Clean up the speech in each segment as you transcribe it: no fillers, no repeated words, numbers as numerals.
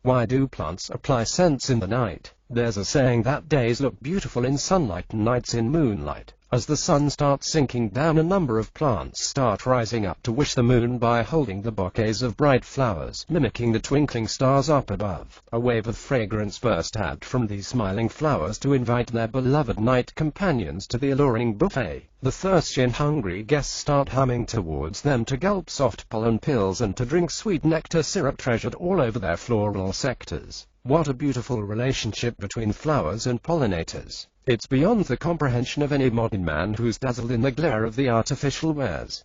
Why do plants apply scents in the night? There's a saying that days look beautiful in sunlight and nights in moonlight. As the sun starts sinking down, a number of plants start rising up to wish the moon by holding the bouquets of bright flowers, mimicking the twinkling stars up above. A wave of fragrance bursts out from these smiling flowers to invite their beloved night companions to the alluring buffet. The thirsty and hungry guests start humming towards them to gulp soft pollen pills and to drink sweet nectar syrup treasured all over their floral sectors. What a beautiful relationship between flowers and pollinators. It's beyond the comprehension of any modern man who's dazzled in the glare of the artificial wares.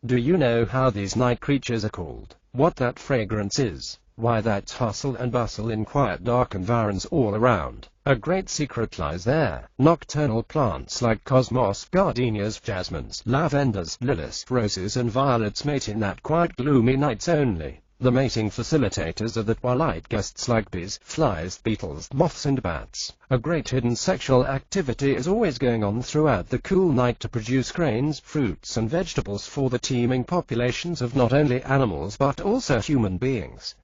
Do you know how these night creatures are called? What that fragrance is? Why that hustle and bustle in quiet dark environs all around? A great secret lies there. Nocturnal plants like cosmos, gardenias, jasmines, lavenders, lilies, roses and violets mate in that quiet gloomy nights only. The mating facilitators are the twilight guests like bees, flies, beetles, moths and bats. A great hidden sexual activity is always going on throughout the cool night to produce grains, fruits and vegetables for the teeming populations of not only animals but also human beings.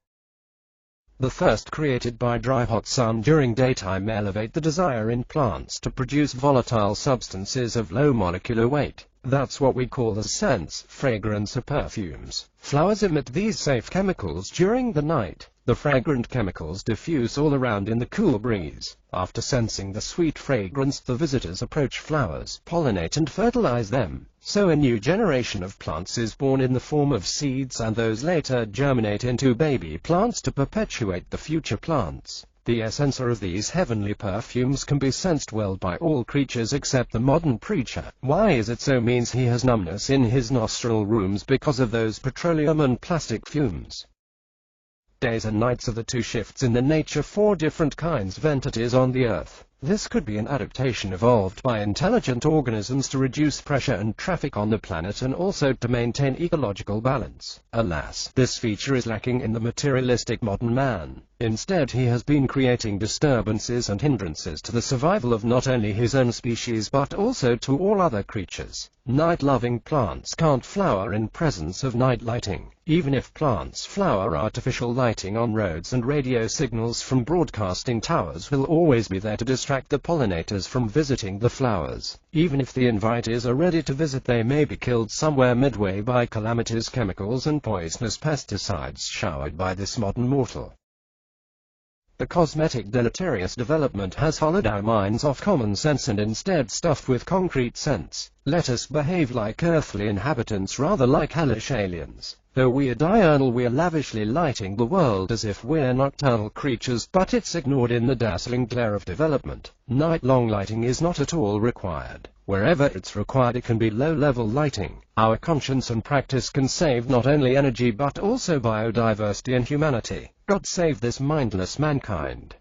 The thirst created by dry hot sun during daytime elevate the desire in plants to produce volatile substances of low molecular weight. That's what we call the scents, fragrance or perfumes. Flowers emit these safe chemicals during the night. The fragrant chemicals diffuse all around in the cool breeze. After sensing the sweet fragrance, the visitors approach flowers, pollinate and fertilize them. So a new generation of plants is born in the form of seeds, and those later germinate into baby plants to perpetuate the future plants. The essence of these heavenly perfumes can be sensed well by all creatures except the modern preacher. Why is it so? Means he has numbness in his nostril rooms because of those petroleum and plastic fumes. Days and nights are the two shifts in the nature for different kinds of entities on the earth. This could be an adaptation evolved by intelligent organisms to reduce pressure and traffic on the planet and also to maintain ecological balance. Alas, this feature is lacking in the materialistic modern man. Instead, he has been creating disturbances and hindrances to the survival of not only his own species but also to all other creatures. Night-loving plants can't flower in presence of night lighting. Even if plants flower, artificial lighting on roads and radio signals from broadcasting towers will always be there to distract the pollinators from visiting the flowers. Even if the invitees are ready to visit, they may be killed somewhere midway by calamities, chemicals and poisonous pesticides showered by this modern mortal. The cosmetic deleterious development has hollowed our minds of common sense and instead stuffed with concrete sense. Let us behave like earthly inhabitants rather like hellish aliens. Though we are diurnal, we are lavishly lighting the world as if we're nocturnal creatures, but it's ignored in the dazzling glare of development. Night-long lighting is not at all required. Wherever it's required, it can be low-level lighting. Our conscience and practice can save not only energy but also biodiversity and humanity. God save this mindless mankind.